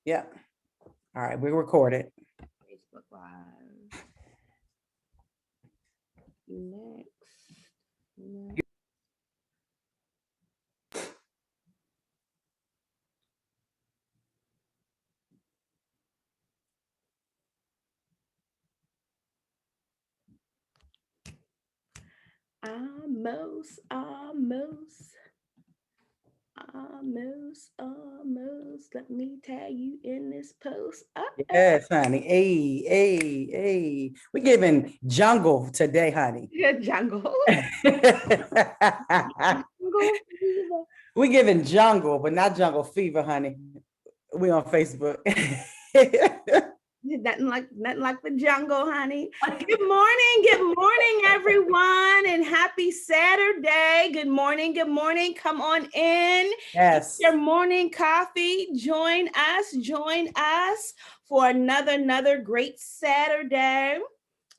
Yeah. All right, we recorded. Facebook Live. Next. Almost. Let me tag you in this post. Yes, honey. Hey. We're giving jungle today, honey. Jungle. Jungle fever. We're giving jungle, but not jungle fever, honey. We on Facebook. Nothing like the jungle, honey. Good morning, everyone, and happy Saturday. Good morning. Come on in. Get Yes. your morning coffee. Join us for another great Saturday.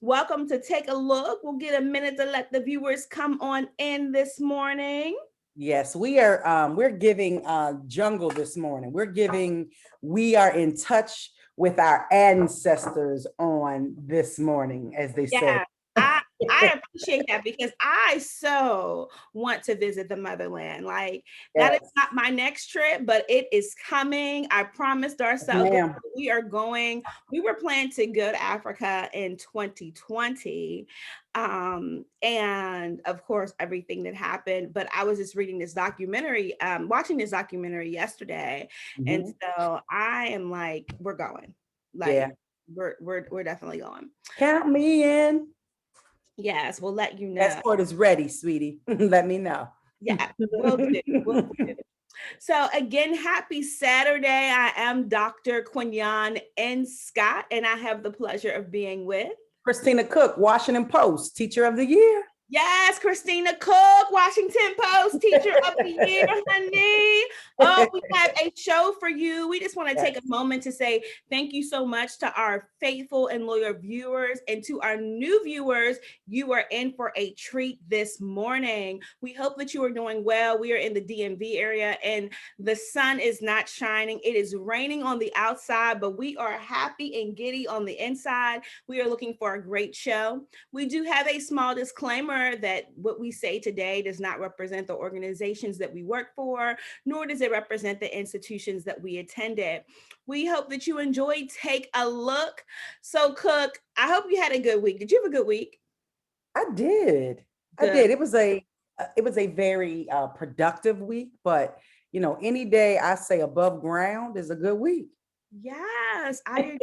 Welcome to Take a Look. We'll get a minute to let the viewers come on in this morning. Yes, we're giving jungle this morning. We are in touch with our ancestors on this morning, as they say. Yeah, I appreciate that because I so want to visit the motherland. Like that is Yes. not my next trip, but it is coming. I promised ourselves Ma'am. we are going. We were planning to go to Africa in 2020. And of course, everything that happened. But I was just reading this documentary, watching this documentary yesterday. And Mhm. so I am like, we're going. Like Yeah. we're definitely going. Count me in. Yes, we'll let you know. Passport is ready, sweetie. Let me know. Yeah, we'll do. So again, happy Saturday. I am Dr. Quinyon N. Scott, and I have the pleasure of being with Christina Cook, Washington Post, Teacher of the Year. Yes, Christina Cook, Washington Post, Teacher of the Year, honey. Oh, we have a show for you. We just want to take a moment to say thank you so much to our faithful and loyal viewers, and to our new viewers. You are in for a treat this morning. We hope that you are doing well. We are in the DMV area and the sun is not shining. It is raining on the outside, but we are happy and giddy on the inside. We are looking for a great show. We do have a small disclaimer that what we say today does not represent the organizations that we work for, nor does it represent the institutions that we attended. We hope that you enjoyed Take a Look. So, Cook, I hope you had a good week. Did you have a good week? I did. Good. I did. It was a very productive week, but any day I say above ground is a good week. Yes, I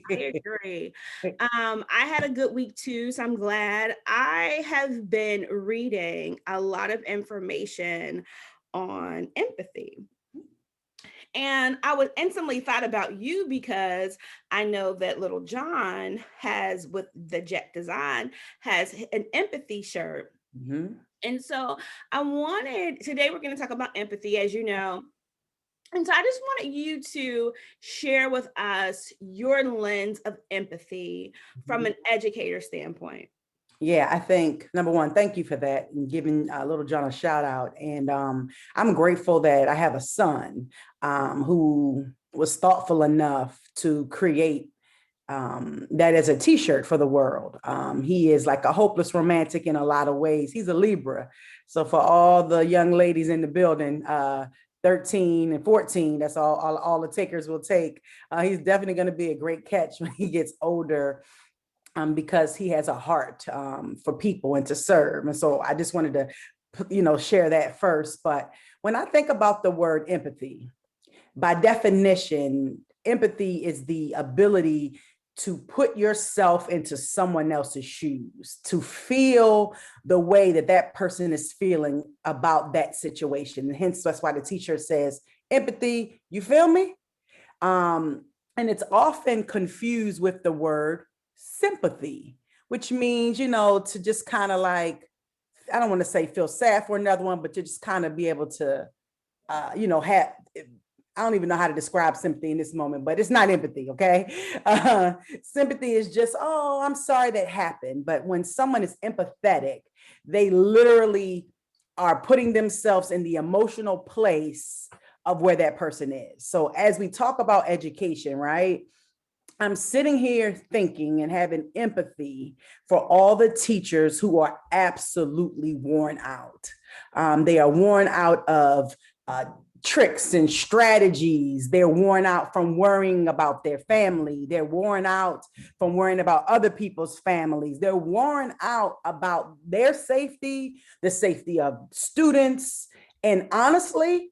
agree. I had a good week too, so I'm glad. I have been reading a lot of information on empathy. And I was instantly thought about you because I know that Little John has, with the Jet Design, has an empathy shirt. Mhm. And so today we're going to talk about empathy, as you know. And so I just wanted you to share with us your lens of empathy from an educator standpoint. Yeah, I think number one, thank you for that and giving Little John a shout out. And I'm grateful that I have a son who was thoughtful enough to create that as a t-shirt for the world. He is like a hopeless romantic in a lot of ways. He's a Libra. So for all the young ladies in the building, 13 and 14, that's all the takers will take. He's definitely going to be a great catch when he gets older. Because he has a heart for people and to serve. And so I just wanted to, share that first. But when I think about the word empathy, by definition, empathy is the ability to put yourself into someone else's shoes, to feel the way that that person is feeling about that situation. And hence, that's why the t-shirt says empathy, you feel me? And it's often confused with the word sympathy, which means, to just kind of like, I don't want to say feel sad for another one, but to just kind of be able to, have, I don't even know how to describe sympathy in this moment, but it's not empathy, okay? Sympathy is just, oh, I'm sorry that happened. But when someone is empathetic, they literally are putting themselves in the emotional place of where that person is. So as we talk about education, right? I'm sitting here thinking and having empathy for all the teachers who are absolutely worn out. They are worn out of tricks and strategies. They're worn out from worrying about their family. They're worn out from worrying about other people's families. They're worn out about their safety, the safety of students. And honestly,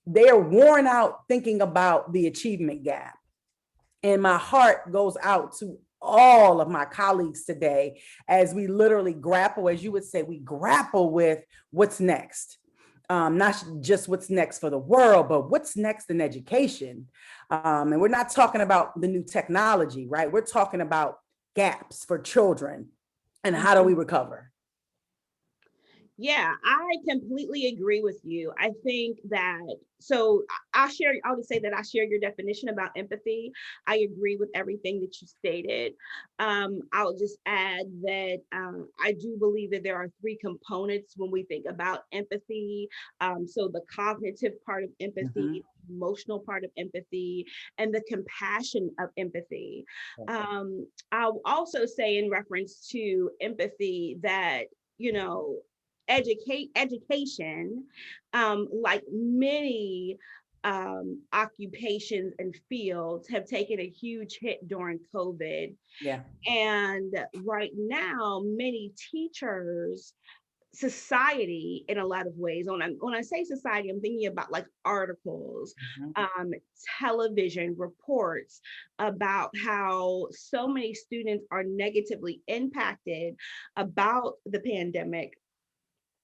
they're worn out thinking about the achievement gap. And my heart goes out to all of my colleagues today as we literally grapple, as you would say, we grapple with what's next. Not just what's next for the world, but what's next in education. And we're not talking about the new technology, right? We're talking about gaps for children and how do we recover? Yeah, I completely agree with you. I think that, I'll just say that I share your definition about empathy. I agree with everything that you stated. I'll just add that I do believe that there are three components when we think about empathy. So the cognitive part of empathy, emotional part of empathy, and the compassion of empathy. I'll also say in reference to empathy that, you know, education, like many occupations and fields, have taken a huge hit during COVID. Yeah. And right now, many teachers, society, in a lot of ways, when I say society, I'm thinking about like articles, television reports about how so many students are negatively impacted about the pandemic.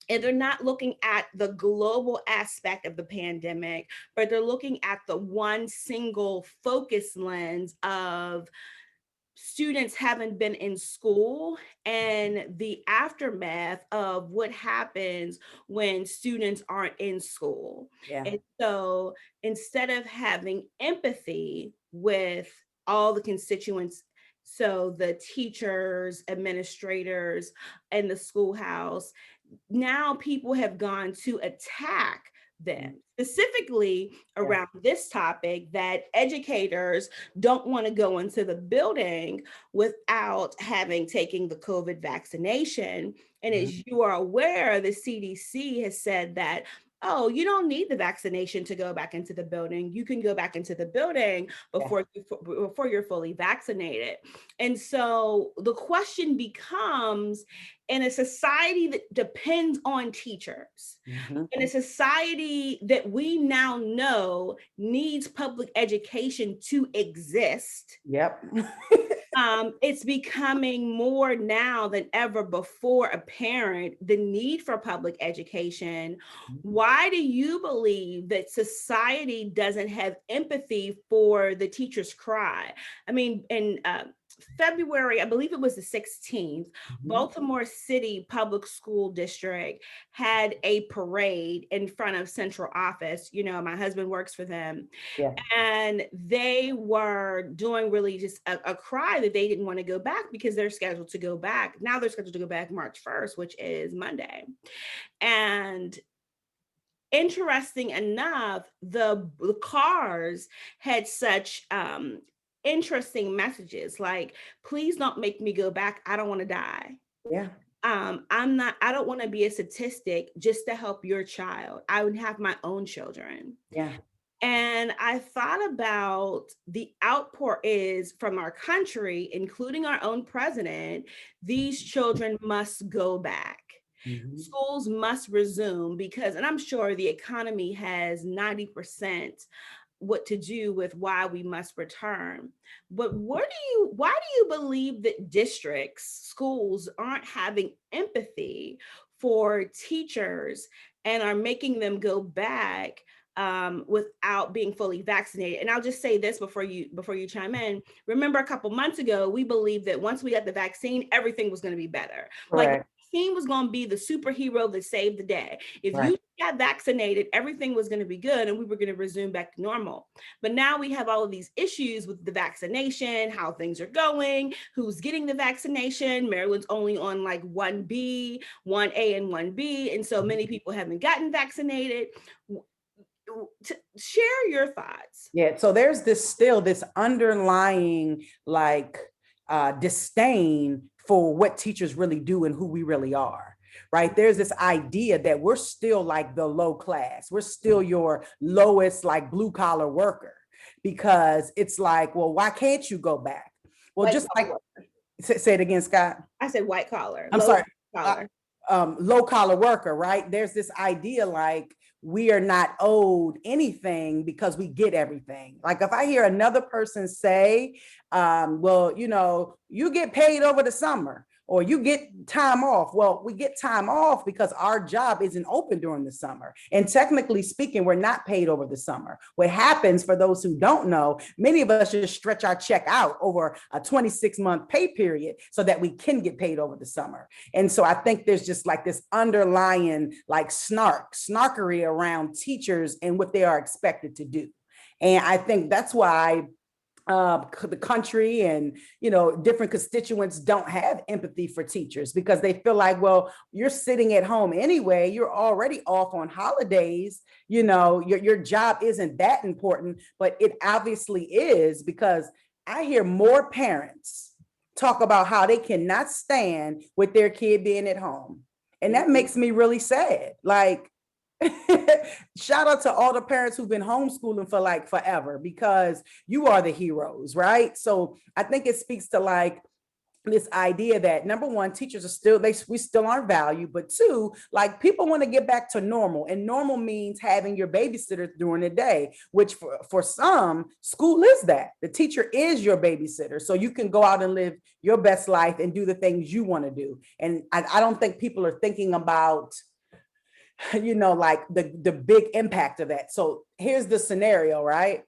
And they're not looking at the global aspect of the pandemic, but they're looking at the one single focus lens of students haven't been in school and the aftermath of what happens when students aren't in school. Yeah. And so instead of having empathy with all the constituents, so the teachers, administrators, and the schoolhouse, now people have gone to attack them, specifically around this topic, that educators don't want to go into the building without having taken the COVID vaccination. And as you are aware, the CDC has said that, oh, you don't need the vaccination to go back into the building. You can go back into the building before you're fully vaccinated. And so the question becomes, in a society that depends on teachers, in a society that we now know needs public education to exist, it's becoming more now than ever before apparent the need for public education. Why do you believe that society doesn't have empathy for the teacher's cry? I mean, in February, I believe it was the 16th, Baltimore City Public School District had a parade in front of central office. You know, my husband works for them. And they were doing really just a cry that they didn't want to go back because they're scheduled to go back. Now they're scheduled to go back March 1st, which is Monday. And interesting enough, the cars had such interesting messages like, please don't make me go back. I don't want to die. I don't want to be a statistic just to help your child. I would have my own children. And I thought about the outpour is from our country, including our own president. These children must go back. Schools must resume because, and I'm sure the economy has 90% what to do with why we must return. But why do you believe that districts, schools aren't having empathy for teachers and are making them go back without being fully vaccinated? And I'll just say this before you chime in. Remember, a couple months ago, we believed that once we got the vaccine, everything was going to be better. Like the vaccine was going to be the superhero that saved the day. If you got vaccinated, everything was going to be good and we were going to resume back to normal. But now we have all of these issues with the vaccination, how things are going, who's getting the vaccination. Maryland's only on like 1B, 1A and 1B. And so many people haven't gotten vaccinated. share your thoughts. Yeah, so there's this underlying like disdain for what teachers really do and who we really are. Right. There's this idea that we're still like the low class. We're still your lowest, like blue collar worker, because it's like, well, why can't you go back? Well, White just collar. like say it again, Scott. I said white collar. I'm low sorry. Collar. Low collar worker, right? There's this idea like we are not owed anything because we get everything. Like if I hear another person say, well, you get paid over the summer or you get time off. Well, we get time off because our job isn't open during the summer. And technically speaking, we're not paid over the summer. What happens, for those who don't know, many of us just stretch our check out over a 26-month pay period so that we can get paid over the summer. And so I think there's just like this underlying like snarkery around teachers and what they are expected to do. And I think that's why the country and different constituents don't have empathy for teachers, because they feel like, well, you're sitting at home anyway, you're already off on holidays, your job isn't that important. But it obviously is, because I hear more parents talk about how they cannot stand with their kid being at home, and that makes me really sad. Like, shout out to all the parents who've been homeschooling for like forever, because you are the heroes, right? So I think it speaks to like this idea that, number one, teachers are still, we still aren't valued, but two, like people want to get back to normal, and normal means having your babysitter during the day, which for some, school is that. The teacher is your babysitter, so you can go out and live your best life and do the things you want to do. And I don't think people are thinking about like the big impact of that. So here's the scenario, right?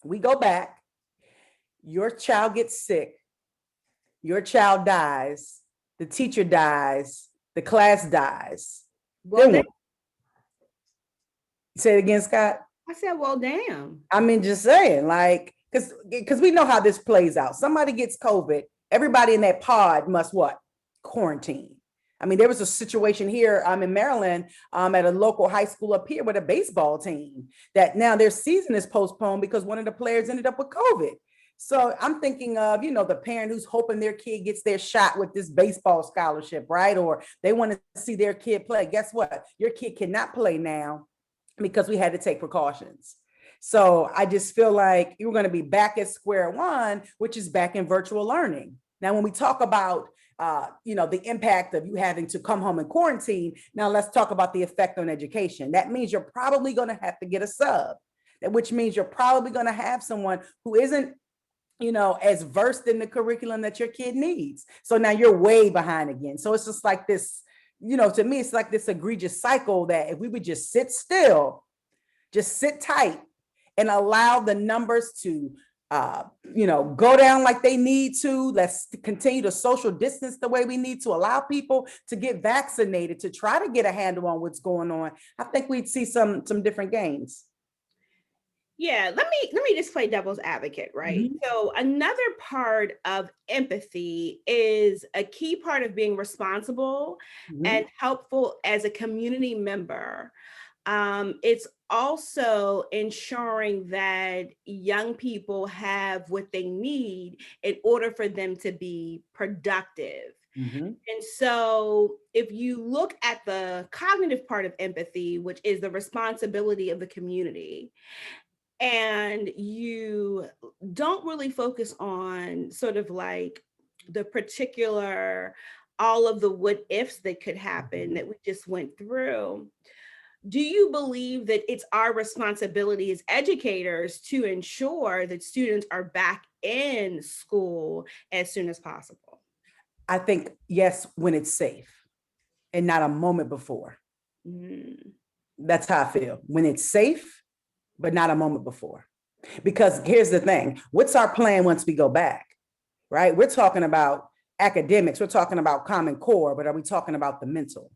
We go back, your child gets sick, your child dies, the teacher dies, the class dies. Well, say it again, Scott. I said, well, damn. I mean, just saying, like, because we know how this plays out. Somebody gets COVID, everybody in that pod must what? Quarantine. I mean, there was a situation here in Maryland at a local high school up here with a baseball team that now their season is postponed because one of the players ended up with COVID. So I'm thinking of, the parent who's hoping their kid gets their shot with this baseball scholarship, right? Or they want to see their kid play. Guess what? Your kid cannot play now because we had to take precautions. So I just feel like you're going to be back at square one, which is back in virtual learning. Now, when we talk about the impact of you having to come home and quarantine. Now let's talk about the effect on education. That means you're probably going to have to get a sub, which means you're probably going to have someone who isn't, as versed in the curriculum that your kid needs. So now you're way behind again. So it's just like this, to me, it's like this egregious cycle that if we would just sit still, just sit tight and allow the numbers to go down like they need to. Let's continue to social distance the way we need to, allow people to get vaccinated, to try to get a handle on what's going on. I think we'd see some different gains. Yeah, let me just play devil's advocate, right? Mm-hmm. So another part of empathy is a key part of being responsible and helpful as a community member. It's also ensuring that young people have what they need in order for them to be productive. Mm-hmm. And so if you look at the cognitive part of empathy, which is the responsibility of the community, and you don't really focus on sort of like the particular, all of the what ifs that could happen that we just went through, do you believe that it's our responsibility as educators to ensure that students are back in school as soon as possible? I think yes, when it's safe and not a moment before. That's how I feel. When it's safe, but not a moment before. Because here's the thing, what's our plan once we go back, right? We're talking about academics, we're talking about Common Core, but are we talking about the mental?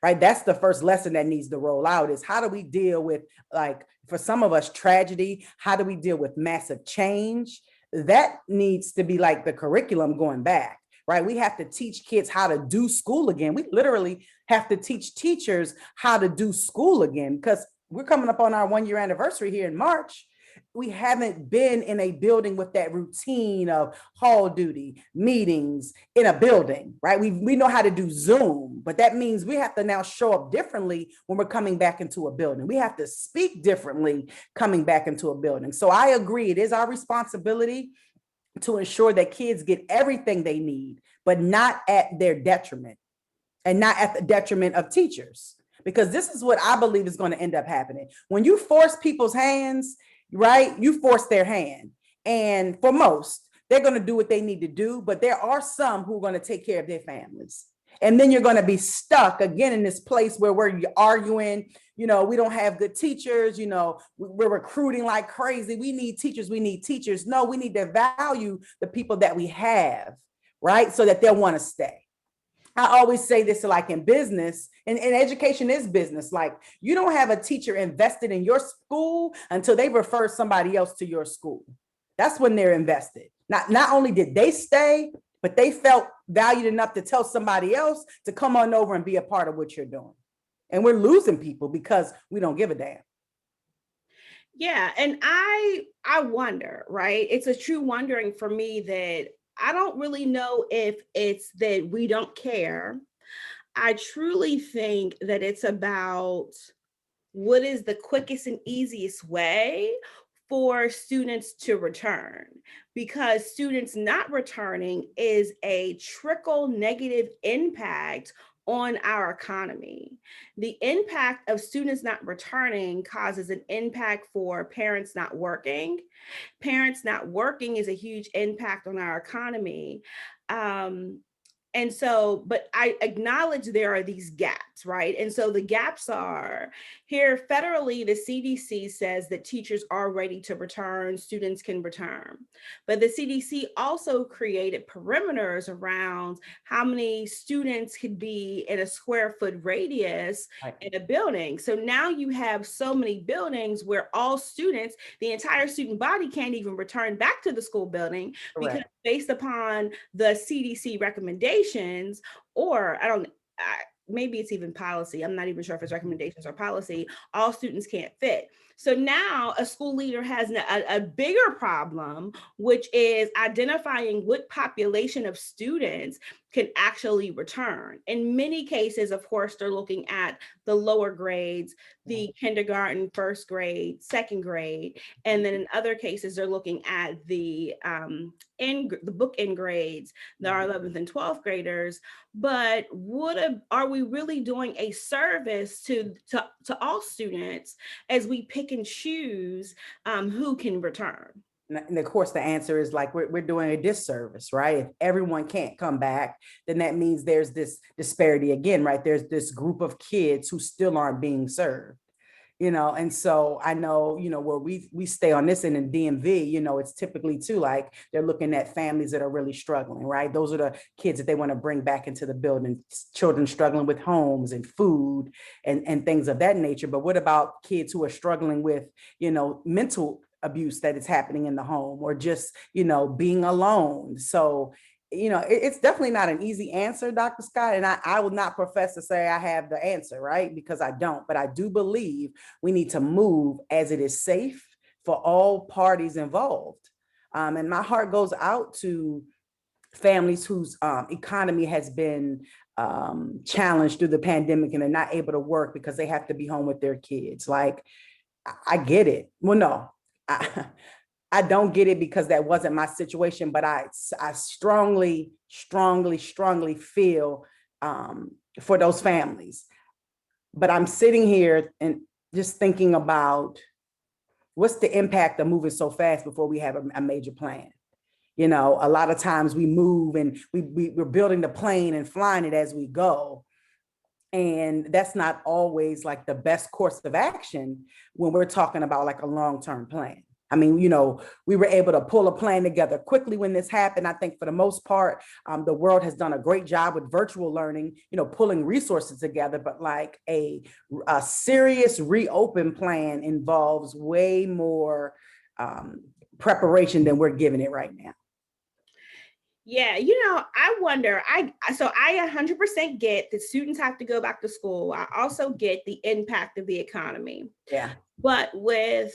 Right? That's the first lesson that needs to roll out, is how do we deal with, like, for some of us, tragedy? How do we deal with massive change? That needs to be like the curriculum going back, right? We have to teach kids how to do school again. We literally have to teach teachers how to do school again, because we're coming up on our 1 year anniversary here in March. We haven't been in a building with that routine of hall duty, meetings in a building, right? We know how to do Zoom, but that means we have to now show up differently when we're coming back into a building. We have to speak differently coming back into a building. So I agree, it is our responsibility to ensure that kids get everything they need, but not at their detriment and not at the detriment of teachers. Because this is what I believe is going to end up happening. When you force people's hands, right, you force their hand. And for most, they're going to do what they need to do, but there are some who are going to take care of their families. And then you're going to be stuck again in this place where we're arguing, we don't have good teachers, we're recruiting like crazy. We need teachers, we need teachers. No, we need to value the people that we have, right? So that they'll want to stay. I always say this, like in business, and education is business. Like, you don't have a teacher invested in your school until they refer somebody else to your school. That's when they're invested. Not only did they stay, but they felt valued enough to tell somebody else to come on over and be a part of what you're doing. And we're losing people because we don't give a damn. Yeah. And I wonder, right? It's a true wondering for me that I don't really know if it's that we don't care. I truly think that it's about what is the quickest and easiest way for students to return, because students not returning is a trickle negative impact on our economy. The impact of students not returning causes an impact for parents not working. Parents not working is a huge impact on our economy. And so, but I acknowledge there are these gaps, right? And so the gaps are here federally, the CDC says that teachers are ready to return, students can return. But the CDC also created perimeters around how many students could be in a square foot radius in a building. So now you have so many buildings where all students, the entire student body can't even return back to the school building. Correct. Because based upon the CDC recommendations, or maybe it's even policy. I'm not even sure if it's recommendations or policy. All students can't fit. So now a school leader has a bigger problem, which is identifying what population of students can actually return. In many cases, of course, they're looking at the lower grades, the kindergarten, first grade, second grade. And then in other cases, they're looking at the book-end grades, that are 11th and 12th graders. But are we really doing a service to all students as we pick and choose who can return? And of course, the answer is like, we're doing a disservice, right? If everyone can't come back, then that means there's this disparity again, right? There's this group of kids who still aren't being served, and so I know, where we stay on this end in DMV, it's typically too, like, they're looking at families that are really struggling, right? Those are the kids that they want to bring back into the building, children struggling with homes and food and things of that nature. But what about kids who are struggling with, mental abuse that is happening in the home, or just, being alone? So, it's definitely not an easy answer, Dr. Scott. And I will not profess to say I have the answer, right? Because I don't, but I do believe we need to move as it is safe for all parties involved. And my heart goes out to families whose economy has been challenged through the pandemic, and they're not able to work because they have to be home with their kids. Like, I get it. Well, no, I don't get it, because that wasn't my situation, but I strongly feel for those families. But I'm sitting here and just thinking about what's the impact of moving so fast before we have a major plan. A lot of times we move and we're building the plane and flying it as we go. And that's not always like the best course of action when we're talking about like a long-term plan. I mean, we were able to pull a plan together quickly when this happened. I think for the most part, the world has done a great job with virtual learning, pulling resources together. But like a serious reopen plan involves way more preparation than we're giving it right now. Yeah, I wonder. I 100% get that students have to go back to school. I also get the impact of the economy, Yeah. but with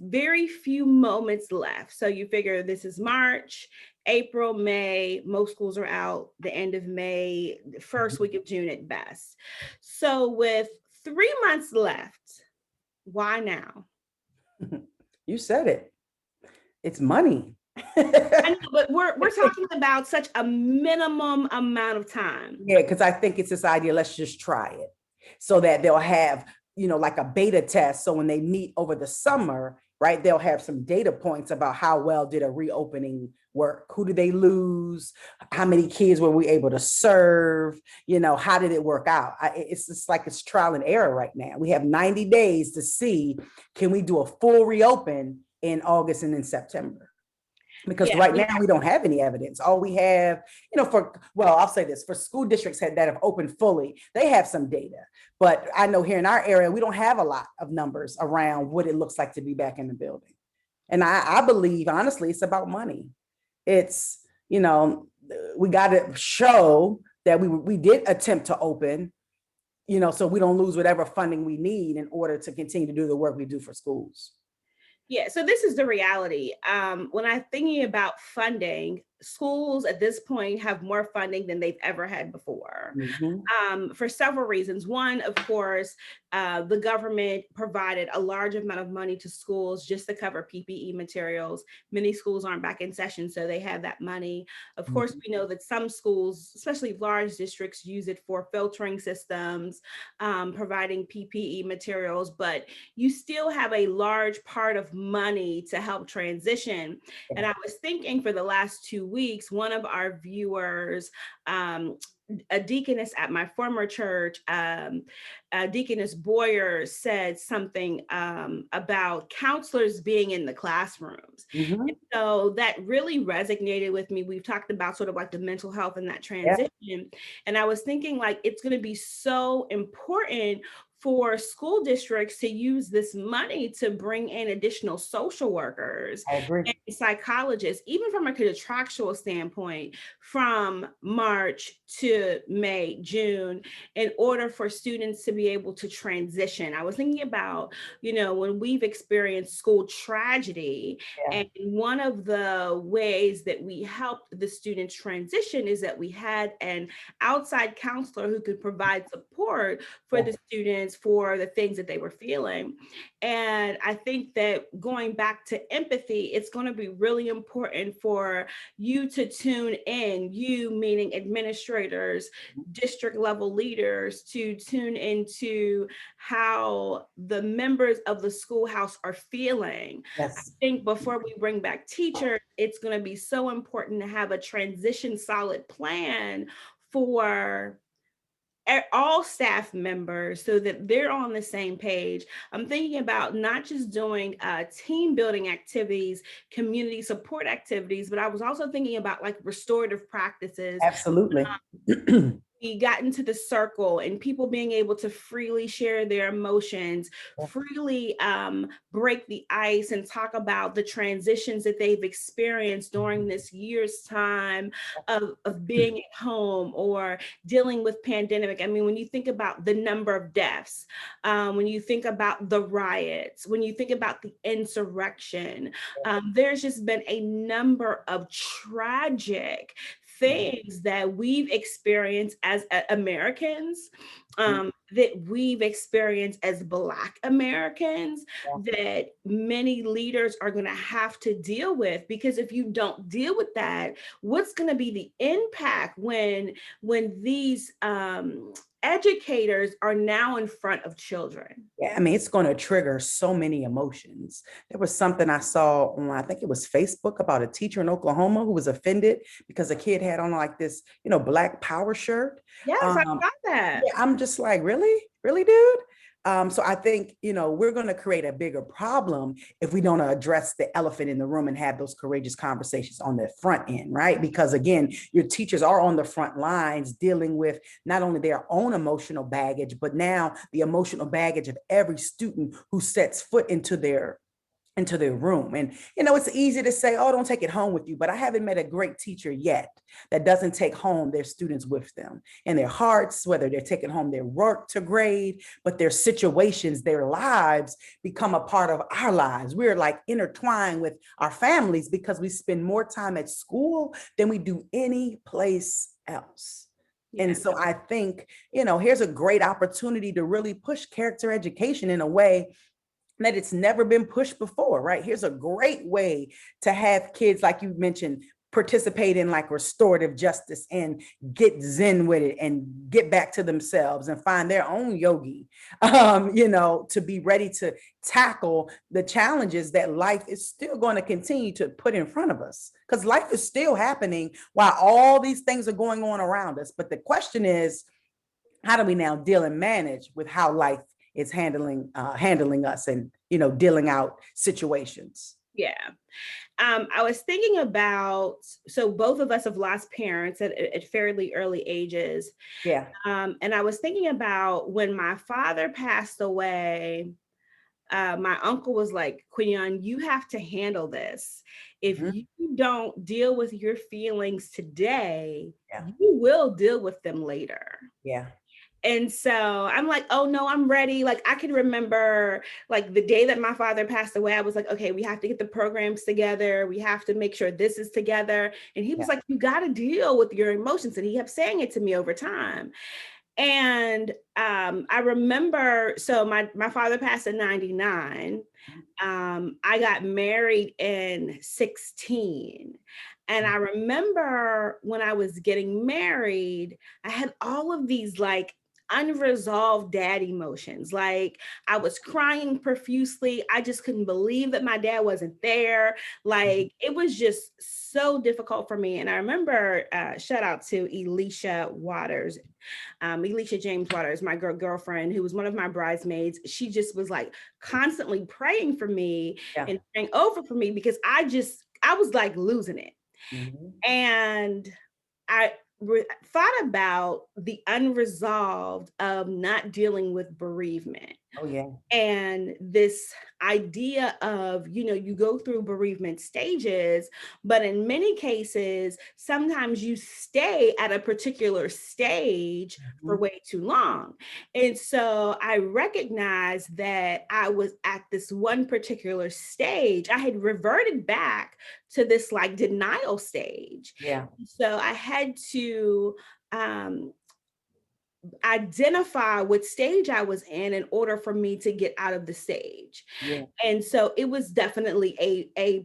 very few moments left. So you figure this is March, April, May, most schools are out the end of May, the first week of June at best. So with 3 months left, why now? You said it. It's money. I know, but we're talking about such a minimum amount of time. Yeah, because I think it's this idea, let's just try it. So that they'll have, like a beta test. So when they meet over the summer, right, they'll have some data points about how well did a reopening work? Who did they lose? How many kids were we able to serve? How did it work out? It's just like it's trial and error right now. We have 90 days to see, can we do a full reopen in August and in September? Because Yeah, right now we don't have any evidence. All we have, I'll say this, for school districts that have opened fully, they have some data. But I know here in our area, we don't have a lot of numbers around what it looks like to be back in the building. And I believe, honestly, it's about money. It's, we got to show that we did attempt to open, so we don't lose whatever funding we need in order to continue to do the work we do for schools. Yeah, so this is the reality. When I'm thinking about funding, schools at this point have more funding than they've ever had before, for several reasons. One, of course, the government provided a large amount of money to schools just to cover PPE materials. Many schools aren't back in session, so they have that money. Of course, we know that some schools, especially large districts, use it for filtering systems, providing PPE materials, but you still have a large part of money to help transition. And I was thinking for the last 2 weeks, one of our viewers, a deaconess at my former church, Deaconess Boyer, said something about counselors being in the classrooms. So that really resonated with me. We've talked about sort of like the mental health and that transition. Yeah. And I was thinking like, it's going to be so important for school districts to use this money to bring in additional social workers and psychologists, even from a contractual standpoint, from March to May, June, in order for students to be able to transition. I was thinking about, when we've experienced school tragedy, and one of the ways that we helped the students transition is that we had an outside counselor who could provide support for the students for the things that they were feeling. And I think that going back to empathy, it's going to be really important for you to tune in, you meaning administrators, district level leaders, to tune into how the members of the schoolhouse are feeling. Yes. I think before we bring back teachers, it's going to be so important to have a transition solid plan for all staff members so that they're on the same page. I'm thinking about not just doing team building activities, community support activities, but I was also thinking about like restorative practices. Absolutely. We got into the circle and people being able to freely share their emotions, freely break the ice and talk about the transitions that they've experienced during this year's time of being at home or dealing with pandemic. I mean, when you think about the number of deaths, when you think about the riots, when you think about the insurrection, there's just been a number of tragic things that we've experienced as Americans, that we've experienced as Black Americans, that many leaders are going to have to deal with. Because if you don't deal with that, what's going to be the impact when these educators are now in front of children? Yeah, I mean, it's going to trigger so many emotions. There was something I saw on, I think it was Facebook, about a teacher in Oklahoma who was offended because a kid had on like this, Black Power shirt. Yes, I got that. Yeah, I'm just like, really, dude? So I think, we're going to create a bigger problem if we don't address the elephant in the room and have those courageous conversations on the front end, right? Because again, your teachers are on the front lines dealing with not only their own emotional baggage, but now the emotional baggage of every student who sets foot into their into their room. And, you know, it's easy to say, oh, don't take it home with you. But I haven't met a great teacher yet that doesn't take home their students with them in their hearts, whether they're taking home their work to grade, but their situations, their lives become a part of our lives. We're like intertwined with our families because we spend more time at school than we do any place else. Yeah. And so I think, you know, here's a great opportunity to really push character education in a way that it's never been pushed before, right? Here's a great way to have kids, like you mentioned, participate in like restorative justice and get zen with it and get back to themselves and find their own yogi, you know, to be ready to tackle the challenges that life is still going to continue to put in front of us, because life is still happening while all these things are going on around us. But the question is, how do we now deal and manage with how life is handling us and, you know, dealing out situations? Yeah. I was thinking about, so both of us have lost parents at fairly early ages. Yeah. And I was thinking about when my father passed away, my uncle was like, Quinion, you have to handle this. If you don't deal with your feelings today, you will deal with them later. Yeah. And so I'm like, oh no, I'm ready. Like I can remember like the day that my father passed away, I was like, okay, we have to get the programs together. We have to make sure this is together. And he was like, you got to deal with your emotions. And he kept saying it to me over time. And I remember, so my father passed in 99. I got married in 16. And I remember when I was getting married, I had all of these like unresolved dad emotions. Like I was crying profusely. I just couldn't believe that my dad wasn't there. Like it was just so difficult for me. And I remember, shout out to Elisha Waters, Elisha James Waters, my girlfriend, who was one of my bridesmaids. She just was like constantly praying for me and praying over for me because I was like losing it. And I thought about the unresolved of not dealing with bereavement. Oh, yeah. And this idea of, you know, you go through bereavement stages, but in many cases, sometimes you stay at a particular stage for way too long. And so I recognized that I was at this one particular stage. I had reverted back to this like denial stage. Yeah. So I had to identify what stage I was in order for me to get out of the stage. Yeah. And so it was definitely a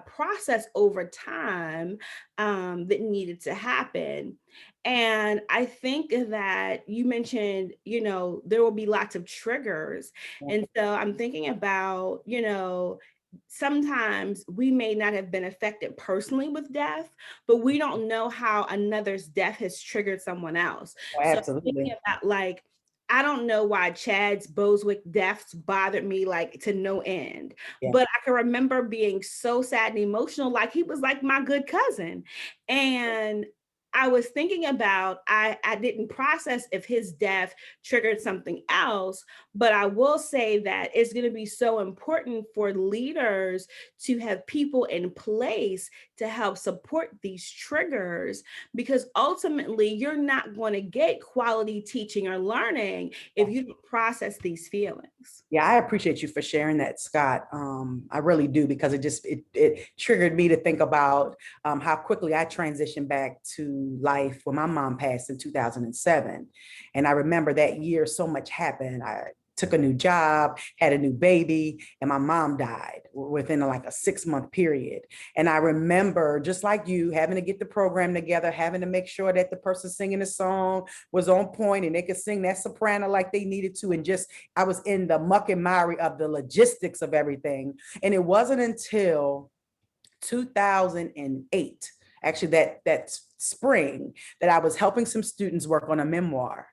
process over time that needed to happen. And I think that you mentioned, you know, there will be lots of triggers. And so I'm thinking about, you know, sometimes we may not have been affected personally with death, but we don't know how another's death has triggered someone else. Oh, So absolutely. thinking about like, I don't know why Chad's Boswick deaths bothered me like to no end, but I can remember being so sad and emotional, like he was like my good cousin. And I was thinking about, I didn't process if his death triggered something else, but I will say that it's going to be so important for leaders to have people in place to help support these triggers, because ultimately you're not going to get quality teaching or learning if you don't process these feelings. Yeah, I appreciate you for sharing that, Scott. I really do, because it triggered me to think about how quickly I transitioned back to life when my mom passed in 2007. And I remember that year so much happened. I took a new job, had a new baby, and my mom died within like a 6-month period. And I remember, just like you, having to get the program together, having to make sure that the person singing the song was on point and they could sing that soprano like they needed to. And just, I was in the muck and mire of the logistics of everything. And it wasn't until 2008, actually that spring, that I was helping some students work on a memoir.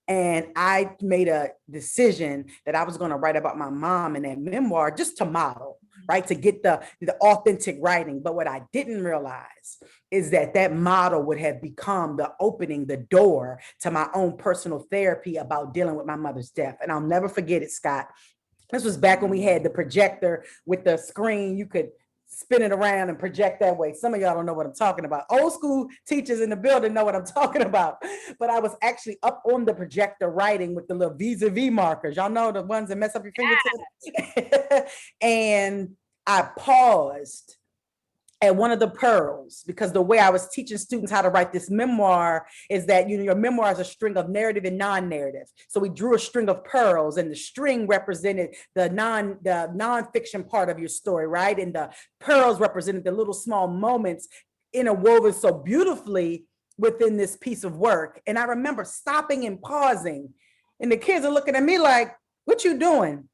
And I made a decision that I was going to write about my mom in that memoir, just to model, right? To get the authentic writing. But what I didn't realize is that model would have become the opening, the door to my own personal therapy about dealing with my mother's death. And I'll never forget it, Scott. This was back when we had the projector with the screen. You could spin it around and project that way. Some of y'all don't know what I'm talking about. Old school teachers in the building know what I'm talking about. But I was actually up on the projector writing with the little vis-a-vis markers. Y'all know the ones that mess up your fingertips. And I paused at one of the pearls, because the way I was teaching students how to write this memoir is that, your memoir is a string of narrative and non-narrative. So we drew a string of pearls, and the string represented the non-fiction part of your story, right? And the pearls represented the little small moments interwoven so beautifully within this piece of work. And I remember stopping and pausing, and the kids are looking at me like, "What you doing?"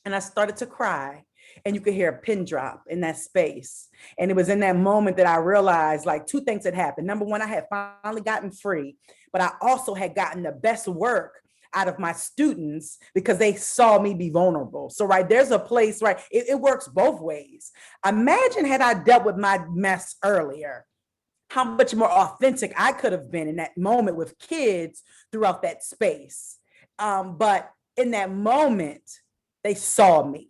And I started to cry. And you could hear a pin drop in that space. And it was in that moment that I realized, like, two things had happened. Number one, I had finally gotten free, but I also had gotten the best work out of my students because they saw me be vulnerable. So, right, there's a place, right? It works both ways. Imagine had I dealt with my mess earlier, how much more authentic I could have been in that moment with kids throughout that space. But in that moment, they saw me.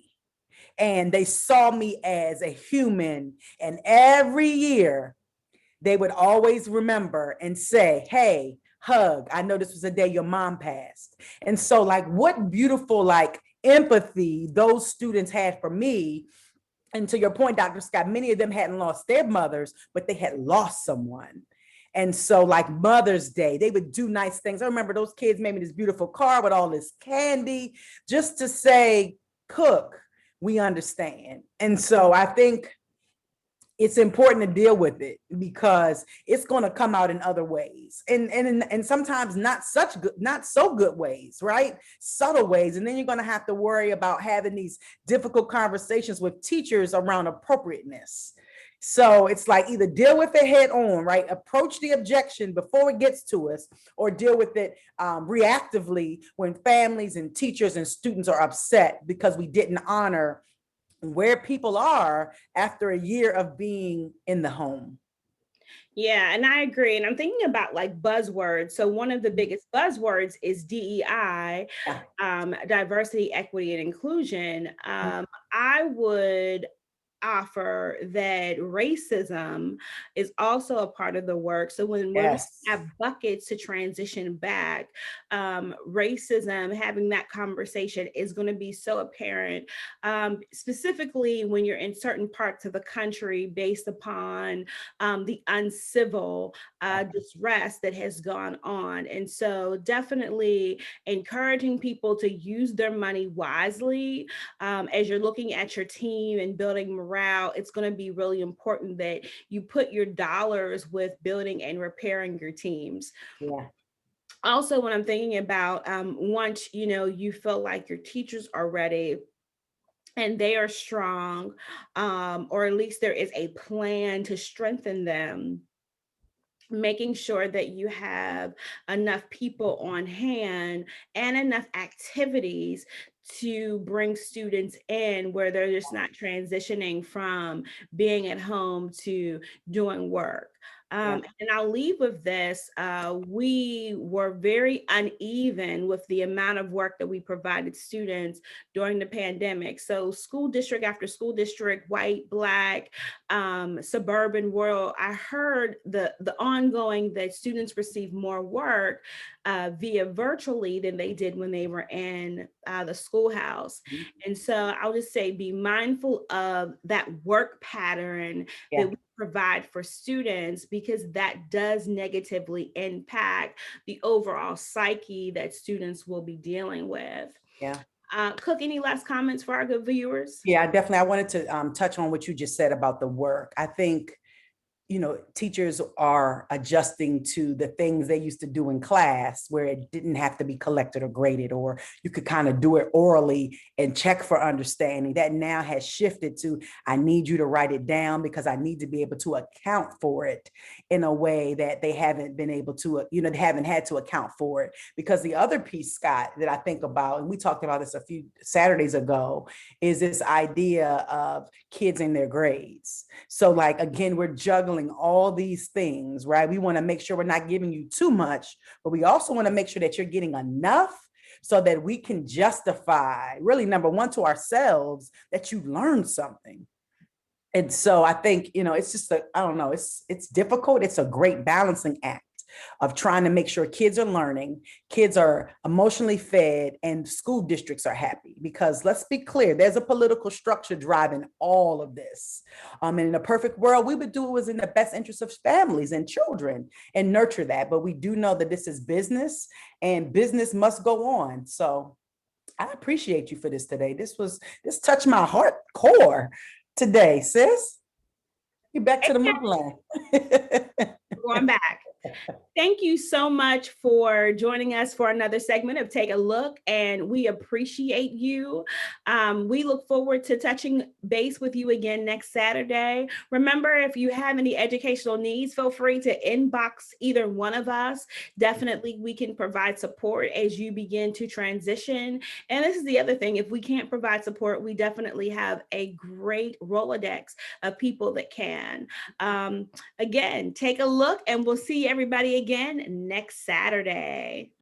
And they saw me as a human. And every year, they would always remember and say, "Hey, hug, I know this was the day your mom passed." And so, like, what beautiful, like, empathy those students had for me. And to your point, Dr. Scott, many of them hadn't lost their mothers, but they had lost someone. And so, like, Mother's Day, they would do nice things. I remember those kids made me this beautiful card with all this candy just to say, "Cook, we understand." And so I think it's important to deal with it because it's going to come out in other ways, and sometimes not so good ways, right? Subtle ways. And then you're going to have to worry about having these difficult conversations with teachers around appropriateness. So it's like, either deal with it head on, right? Approach the objection before it gets to us, or deal with it reactively when families and teachers and students are upset because we didn't honor where people are after a year of being in the home. Yeah, and I agree. And I'm thinking about like buzzwords. So one of the biggest buzzwords is DEI, diversity, equity, and inclusion. I would offer that racism is also a part of the work. So when we have buckets to transition back, racism, having that conversation is going to be so apparent, specifically when you're in certain parts of the country based upon the uncivil distress that has gone on. And so definitely encouraging people to use their money wisely as you're looking at your team and building morale. It's going to be really important that you put your dollars with building and repairing your teams. Yeah. Also, when I'm thinking about once you feel like your teachers are ready and they are strong, or at least there is a plan to strengthen them, making sure that you have enough people on hand and enough activities to bring students in where they're just not transitioning from being at home to doing work. And I'll leave with this. We were very uneven with the amount of work that we provided students during the pandemic. So school district after school district, white, Black, suburban, rural, I heard the ongoing that students receive more work via virtually than they did when they were in the schoolhouse. And so I'll just say, be mindful of that work pattern that we provide for students, because that does negatively impact the overall psyche that students will be dealing with. Cook, any last comments for our good viewers? Yeah, definitely. I wanted to touch on what you just said about the work. I think, teachers are adjusting to the things they used to do in class where it didn't have to be collected or graded, or you could kind of do it orally and check for understanding. That now has shifted to, I need you to write it down because I need to be able to account for it in a way that they haven't been able to, they haven't had to account for it. Because the other piece, Scott, that I think about, and we talked about this a few Saturdays ago, is this idea of kids in their grades. So, like, again, we're juggling all these things, right? We want to make sure we're not giving you too much, but we also want to make sure that you're getting enough so that we can justify, really, number one, to ourselves that you learned something. And so I think, it's just I don't know, it's difficult. It's a great balancing act of trying to make sure kids are learning, kids are emotionally fed, and school districts are happy. Because let's be clear, there's a political structure driving all of this. And in a perfect world, we would do what was in the best interest of families and children and nurture that. But we do know that this is business, and business must go on. So I appreciate you for this today. This touched my heart core today, sis. You back to the motherland. Going back. Thank you so much for joining us for another segment of Take a Look, and we appreciate you. We look forward to touching base with you again next Saturday. Remember, if you have any educational needs, feel free to inbox either one of us. Definitely, we can provide support as you begin to transition. And this is the other thing, if we can't provide support, we definitely have a great Rolodex of people that can. Again, take a look, and we'll see everybody again next Saturday.